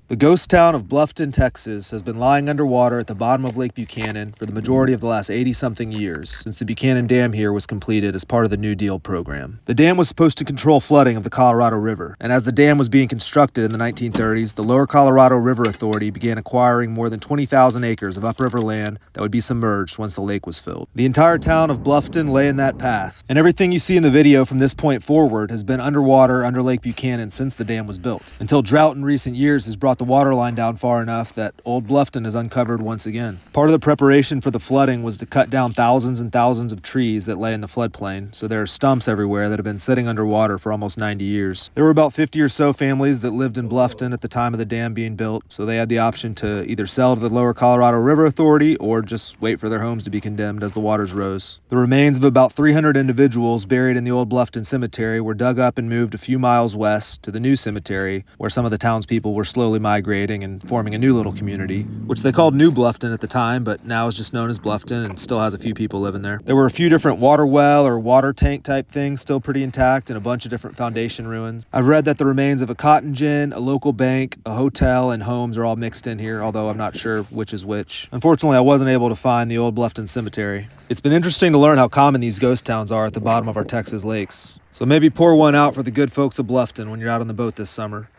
The ghost town of Bluffton, Texas, has been lying underwater at the bottom of Lake Buchanan for the majority of the last 80-something years, since the Buchanan Dam here was completed as part of the New Deal program. The dam was supposed to control flooding of the Colorado River, and as the dam was being constructed in the 1930s, the Lower Colorado River Authority began acquiring more than 20,000 acres of upriver land that would be submerged once the lake was filled. The entire town of Bluffton lay in that path, and everything you see in the video from this point forward has been underwater under Lake Buchanan since the dam was built, until drought in recent years has brought the waterline down far enough that Old Bluffton is uncovered once again. Part of the preparation for the flooding was to cut down thousands and thousands of trees that lay in the floodplain, so there are stumps everywhere that have been sitting underwater for almost 90 years. There were about 50 or so families that lived in Bluffton at the time of the dam being built, so they had the option to either sell to the Lower Colorado River Authority or just wait for their homes to be condemned as the waters rose. The remains of about 300 individuals buried in the Old Bluffton Cemetery were dug up and moved a few miles west to the new cemetery, where some of the townspeople were slowly migrating and forming a new little community, which they called New Bluffton at the time, but now is just known as Bluffton and still has a few people living there. There were a few different water well or water tank type things still pretty intact and a bunch of different foundation ruins. I've read that the remains of a cotton gin, a local bank, a hotel, and homes are all mixed in here, although I'm not sure which is which. Unfortunately, I wasn't able to find the Old Bluffton Cemetery. It's been interesting to learn how common these ghost towns are at the bottom of our Texas lakes. So maybe pour one out for the good folks of Bluffton when you're out on the boat this summer.